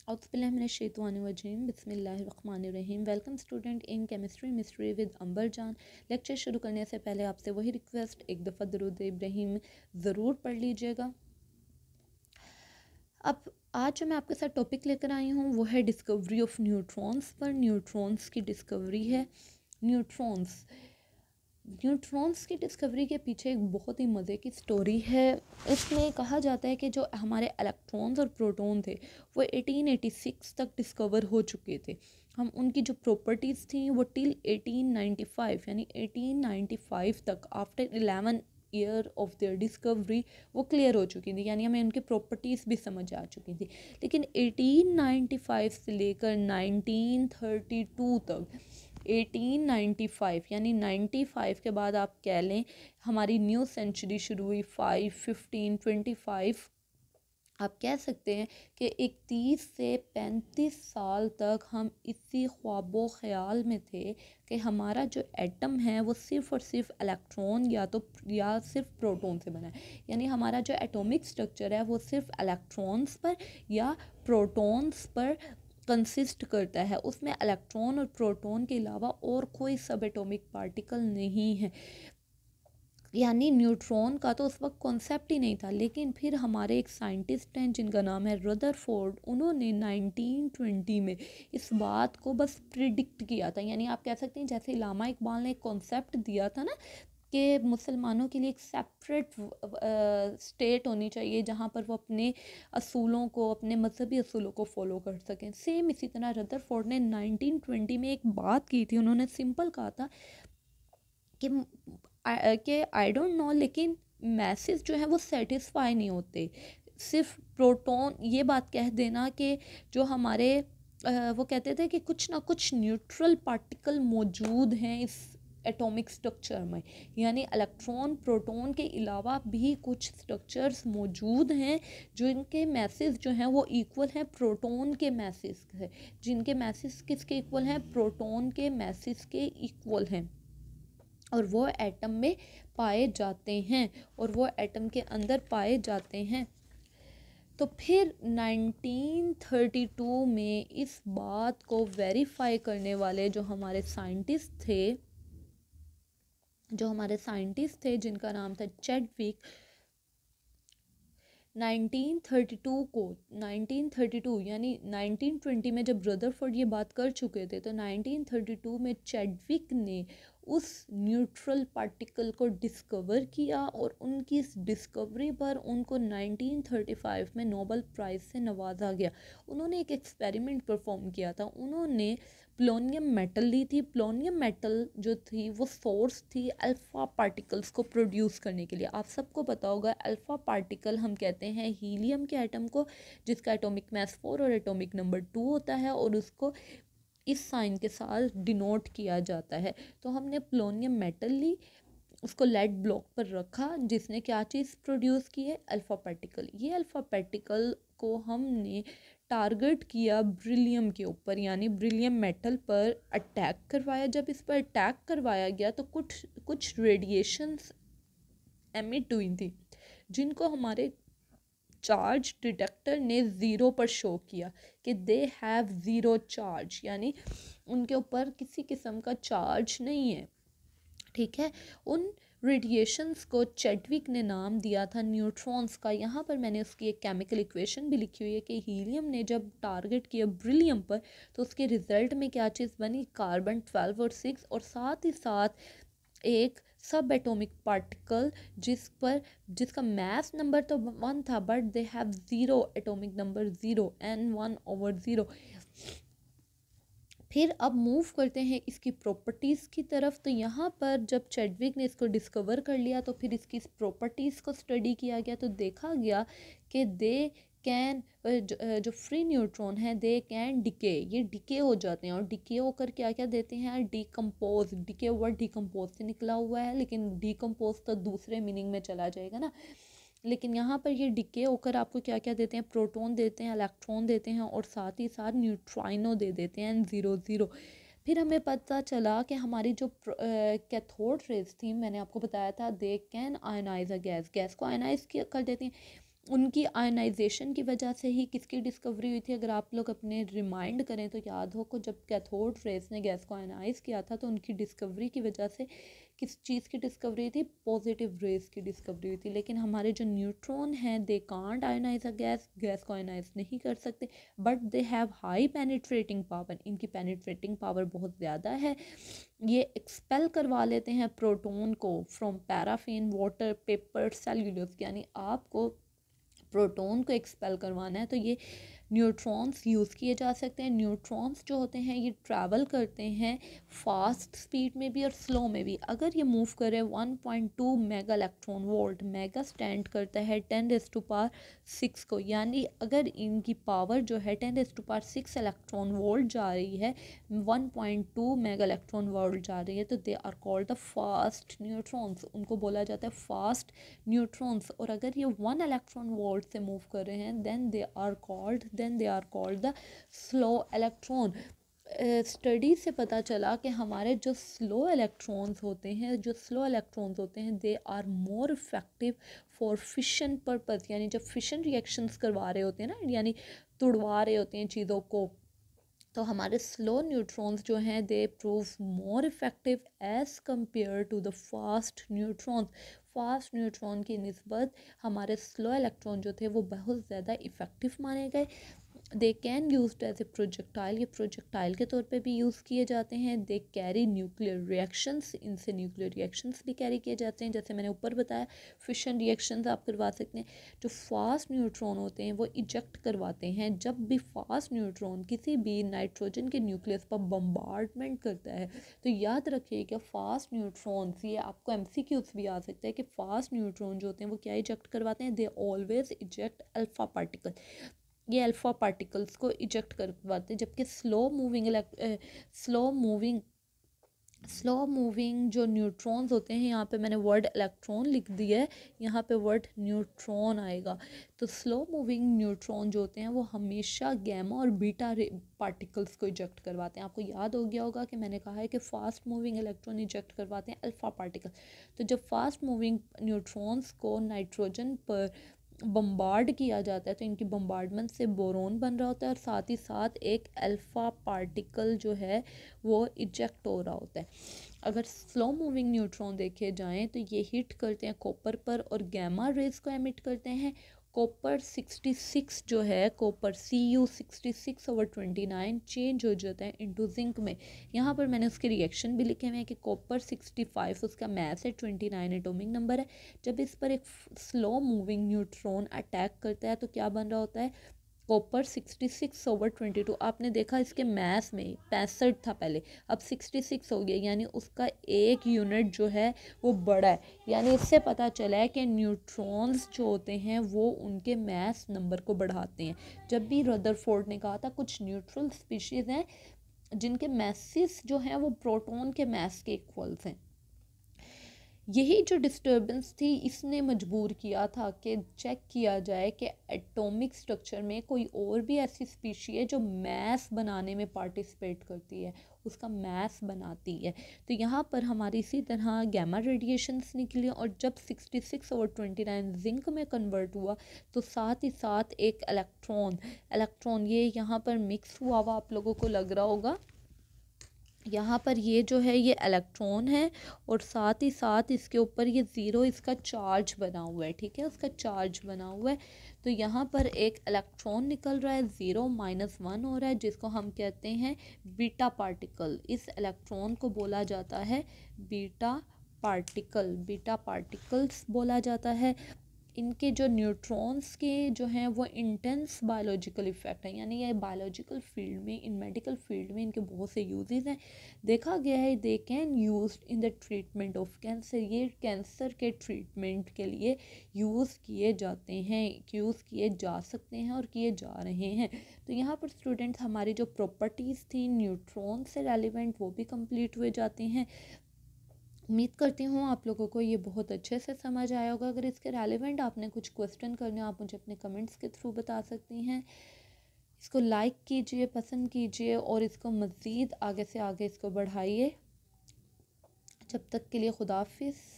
औज़ुबिल्लाहिमिनश्शैतानिर्रजीम बिस्मिल्लाहिर्रहमानिर्रहीम। Welcome student in chemistry mystery with Amber Jan. Lecture शुरू करने से पहले आपसे वही रिक्वेस्ट, एक दफ़ा दरूद इब्राहीम ज़रूर पढ़ लीजिएगा। अब आज जो मैं आपके साथ टॉपिक लेकर आई हूँ वो है डिस्कवरी ऑफ न्यूट्रॉन्स पर। न्यूट्रॉन्स की डिस्कवरी है। न्यूट्रॉन्स की डिस्कवरी के पीछे एक बहुत ही मज़े की स्टोरी है। इसमें कहा जाता है कि जो हमारे इलेक्ट्रॉन्स और प्रोटॉन थे वो 1886 तक डिस्कवर हो चुके थे। हम उनकी जो प्रॉपर्टीज़ थी वो टिल 1895 यानी 1895 तक, after 11 year of their discovery, वो क्लियर हो चुकी थी, यानी हमें उनकी प्रॉपर्टीज़ भी समझ आ चुकी थी। लेकिन 1895 से लेकर 1932 तक, 1895 यानी 95 के बाद आप कह लें हमारी न्यू सेंचुरी शुरू हुई। 5, 15, 25 आप कह सकते हैं कि 31 से 35 साल तक हम इसी ख्वाबो ख्याल में थे कि हमारा जो एटम है वो सिर्फ़ और सिर्फ इलेक्ट्रॉन या सिर्फ प्रोटॉन से बना है। यानी हमारा जो एटॉमिक स्ट्रक्चर है वो सिर्फ इलेक्ट्रॉन्स पर या प्रोटॉन्स पर कंसिस्ट करता है। उसमें इलेक्ट्रॉन और प्रोटॉन के अलावा और कोई सब एटॉमिक पार्टिकल नहीं है। यानी न्यूट्रॉन का तो उस वक्त कॉन्सेप्ट ही नहीं था। लेकिन फिर हमारे एक साइंटिस्ट हैं जिनका नाम है रदरफोर्ड, उन्होंने 1920 में इस बात को बस प्रिडिक्ट किया था। यानी आप कह सकते हैं जैसे इलामा इकबाल ने एक कॉन्सेप्ट दिया था ना कि मुसलमानों के लिए एक सेपरेट स्टेट होनी चाहिए जहाँ पर वो अपने असूलों को, अपने मजहबी असूलों को फॉलो कर सकें। सेम इसी तरह रदरफोर्ड ने 1920 में एक बात की थी। उन्होंने सिंपल कहा था कि आई डोंट नो, लेकिन मैसेज जो है वो सेटिस्फाई नहीं होते। सिर्फ प्रोटॉन, ये बात कह देना कि जो हमारे वो कहते थे कि कुछ ना कुछ न्यूट्रल पार्टिकल मौजूद हैं इस एटॉमिक स्ट्रक्चर में, यानी इलेक्ट्रॉन प्रोटॉन के अलावा भी कुछ स्ट्रक्चर्स मौजूद हैं जो इनके मैसेज जो हैं वो इक्वल हैं प्रोटॉन के मैसेज से। जिनके मैसेज किसके इक्वल हैं? प्रोटॉन के मैसेज के इक्वल हैं, और वो एटम में पाए जाते हैं, और वो एटम के अंदर पाए जाते हैं। तो फिर 1932 में इस बात को वेरीफाई करने वाले जो हमारे साइंटिस्ट थे जिनका नाम था चैडविक, 1932 यानी 1920 में जब रदरफोर्ड ये बात कर चुके थे, तो 1932 में चैडविक ने उस न्यूट्रल पार्टिकल को डिस्कवर किया, और उनकी इस डिस्कवरी पर उनको 1935 में नोबेल प्राइज़ से नवाजा गया। उन्होंने एक एक्सपेरिमेंट परफॉर्म किया था। उन्होंने प्लोनियम मेटल ली थी। प्लोनियम मेटल जो थी वो सोर्स थी अल्फ़ा पार्टिकल्स को प्रोड्यूस करने के लिए। आप सबको पता होगा अल्फ़ा पार्टिकल हम कहते हैं हीलियम के एटम को, जिसका एटॉमिक मास 4 और एटॉमिक नंबर 2 होता है, और उसको इस साइन के साथ डिनोट किया जाता है। तो हमने प्लोनियम मेटल ली, उसको लेड ब्लॉक पर रखा, जिसने क्या चीज़ प्रोड्यूस की है? Alpha particle. ये अल्फ़ा पार्टिकल को हमने टारगेट किया ब्रिलियम के ऊपर, यानी ब्रिलियम मेटल पर अटैक करवाया। जब इस पर अटैक करवाया गया तो कुछ रेडिएशंस एमिट हुई थी, जिनको हमारे चार्ज डिटेक्टर ने ज़ीरो पर शो किया कि दे हैव ज़ीरो चार्ज, यानी उनके ऊपर किसी किस्म का चार्ज नहीं है। ठीक है, उन रेडिएशंस को चैडविक ने नाम दिया था न्यूट्रॉन्स का। यहाँ पर मैंने उसकी एक केमिकल इक्वेशन भी लिखी हुई है कि हीलियम ने जब टारगेट किया ब्रिलियम पर, तो उसके रिजल्ट में क्या चीज़ बनी? कार्बन 12 और 6, और साथ ही साथ एक सब एटॉमिक पार्टिकल जिसका मास नंबर तो 1 था, but they have zero atomic number, zero, N1/0। फिर अब मूव करते हैं इसकी प्रॉपर्टीज़ की तरफ। तो यहाँ पर जब चैडविक ने इसको डिस्कवर कर लिया तो फिर इसकी प्रॉपर्टीज़ को स्टडी किया गया, तो देखा गया कि दे कैन जो फ्री न्यूट्रॉन है दे कैन डिके, ये डिके हो जाते हैं, और डिके होकर क्या क्या देते हैं? डिकम्पोज। डिके वर्ड डिकम्पोज से निकला हुआ है, लेकिन डिकम्पोज तो दूसरे मीनिंग में चला जाएगा ना। लेकिन यहाँ पर ये डिके होकर आपको क्या क्या देते हैं? प्रोटॉन देते हैं, इलेक्ट्रॉन देते हैं, और साथ ही साथ न्यूट्राइनो दे देते हैं, N00। फिर हमें पता चला कि हमारी जो कैथोड रेज थी, मैंने आपको बताया था they can ionize a gas, gas को आयनाइज कर देती हैं। उनकी आयनाइजेशन की वजह से ही किसकी डिस्कवरी हुई थी? अगर आप लोग अपने रिमाइंड करें तो याद हो को जब कैथोड रेस ने गैस को आयनाइज किया था तो उनकी डिस्कवरी की वजह से किस चीज़ की डिस्कवरी थी? पॉजिटिव रेस की डिस्कवरी हुई थी। लेकिन हमारे जो न्यूट्रॉन हैं they can't ionize a gas को आयनाइज नहीं कर सकते, but they have high penetrating power, इनकी पेनिट्रेटिंग पावर बहुत ज़्यादा है। ये एक्सपेल करवा लेते हैं प्रोटॉन को from paraffin, water, paper, cellulose, यानी आपको प्रोटॉन को एक्सपेल करवाना है तो ये न्यूट्रॉन्स यूज़ किए जा सकते हैं। न्यूट्रॉन्स जो होते हैं ये ट्रैवल करते हैं फास्ट स्पीड में भी और स्लो में भी। अगर ये मूव करे 1.2 mega electron volt, mega stand करता है 10⁻6 को, यानी अगर इनकी पावर जो है 10⁻6 इलेक्ट्रॉन वोल्ट जा रही है, 1.2 मेगा इलेक्ट्रॉन वोल्ट जा रही है, तो they are called the fast neutrons, उनको बोला जाता है फास्ट न्यूट्रॉन्स। और अगर ये 1 इलेक्ट्रॉन वोल्ट से मूव कर रहे हैं then they are called the slow electron. Study से पता चला कि हमारे जो स्लो इलेक्ट्रॉन्स होते हैं they are more effective for fission purpose, यानी जब फिशन रिएक्शंस करवा रहे होते हैं ना, यानी तुड़वा रहे होते हैं चीज़ों को, तो हमारे स्लो न्यूट्रॉन्स जो हैं they prove more effective as compare to the fast neutrons. Fast neutron की निस्बत हमारे स्लो इलेक्ट्रॉन जो थे वो बहुत ज़्यादा इफ़ेक्टिव माने गए। They can use as a projectile, ये प्रोजेक्टाइल के तौर पे भी यूज़ किए जाते हैं। दे कैरी न्यूक्लियर रिएक्शंस, इनसे न्यूक्लियर रिएक्शंस भी कैरी किए जाते हैं, जैसे मैंने ऊपर बताया फिशन रिएक्शंस आप करवा सकते हैं। जो फास्ट न्यूट्रॉन होते हैं वो इजेक्ट करवाते हैं। जब भी फास्ट न्यूट्रॉन किसी भी नाइट्रोजन के न्यूक्लियस पर बम्बार्डमेंट करता है तो याद रखिए कि फास्ट न्यूट्रॉन्स, ये आपको एमसीक्यूज भी आ सकता है कि फास्ट न्यूट्रॉन जो होते हैं वो क्या इजेक्ट करवाते हैं? They always eject alpha particle, ये अल्फ़ा पार्टिकल्स को इजेक्ट करवाते हैं। जबकि स्लो मूविंग जो न्यूट्रॉन्स होते हैं, यहाँ पे मैंने वर्ड इलेक्ट्रॉन लिख दिया है, यहाँ पे वर्ड न्यूट्रॉन आएगा। तो स्लो मूविंग न्यूट्रॉन जो होते हैं वो हमेशा गैमा और बीटा पार्टिकल्स को इजेक्ट करवाते हैं। आपको याद हो गया होगा कि मैंने कहा है कि फास्ट मूविंग इलेक्ट्रॉन इजेक्ट करवाते हैं अल्फ़ा पार्टिकल। तो जब फास्ट मूविंग न्यूट्रॉन्स को नाइट्रोजन पर बम्बार्ड किया जाता है तो इनकी बम्बार्डमेंट से बोरोन बन रहा होता है और साथ ही साथ एक अल्फ़ा पार्टिकल जो है वो इजेक्ट हो रहा होता है। अगर स्लो मूविंग न्यूट्रॉन देखे जाएं तो ये हिट करते हैं कॉपर पर और गैमा रेज को एमिट करते हैं। कॉपर 66 जो है, कॉपर Cu66/29 चेंज हो जाता है इनटू जिंक में। यहाँ पर मैंने उसके रिएक्शन भी लिखे हुए हैं कि कॉपर 65 उसका मास है, 29 एटॉमिक नंबर है। जब इस पर एक स्लो मूविंग न्यूट्रॉन अटैक करता है तो क्या बन रहा होता है? कॉपर 66/22। आपने देखा इसके मैथ में 65 था पहले, अब 66 हो गया, यानी उसका एक यूनिट जो है वो बड़ा है। यानी इससे पता चला है कि न्यूट्रॉन्स जो होते हैं वो उनके मैथ नंबर को बढ़ाते हैं। जब भी रदरफोर्ड ने कहा था कुछ न्यूट्रल स्पीशीज़ हैं जिनके मैसेस जो हैं वो प्रोटॉन के मैस के इक्वल्स हैं। यही जो डिस्टर्बेंस थी इसने मजबूर किया था कि चेक किया जाए कि एटॉमिक स्ट्रक्चर में कोई और भी ऐसी स्पीशी है जो मैस बनाने में पार्टिसिपेट करती है, उसका मैस बनाती है। तो यहाँ पर हमारी इसी तरह गैमा रेडिएशंस निकली और जब 66/29 जिंक में कन्वर्ट हुआ तो साथ ही साथ एक इलेक्ट्रॉन ये यहाँ पर मिक्स हुआ हुआ आप लोगों को लग रहा होगा। यहाँ पर ये जो है ये इलेक्ट्रॉन है और साथ ही साथ इसके ऊपर ये ज़ीरो इसका चार्ज बना हुआ है, ठीक है, उसका चार्ज बना हुआ है। तो यहाँ पर एक इलेक्ट्रॉन निकल रहा है, 0 - 1 हो रहा है, जिसको हम कहते हैं बीटा पार्टिकल। इस इलेक्ट्रॉन को बोला जाता है बीटा पार्टिकल्स बोला जाता है। इनके जो न्यूट्रॉन्स के जो हैं वो इंटेंस बायोलॉजिकल इफ़ेक्ट हैं, यानी ये बायोलॉजिकल फील्ड में, इन मेडिकल फील्ड में इनके बहुत से यूजेस हैं। देखा गया है दे can use in the treatment of cancer, ये कैंसर के ट्रीटमेंट के लिए यूज़ किए जाते हैं, यूज़ किए जा सकते हैं और किए जा रहे हैं। तो यहाँ पर स्टूडेंट्स हमारी जो प्रॉपर्टीज़ थी न्यूट्रॉन से रेलिवेंट वो भी कंप्लीट हुए जाते हैं। उम्मीद करती हूँ आप लोगों को ये बहुत अच्छे से समझ आया होगा। अगर इसके रेलेवेंट आपने कुछ क्वेश्चन करने आप मुझे अपने कमेंट्स के थ्रू बता सकती हैं। इसको लाइक कीजिए, पसंद कीजिए और इसको मज़ीद आगे से आगे इसको बढ़ाइए। जब तक के लिए खुदा हाफिज़।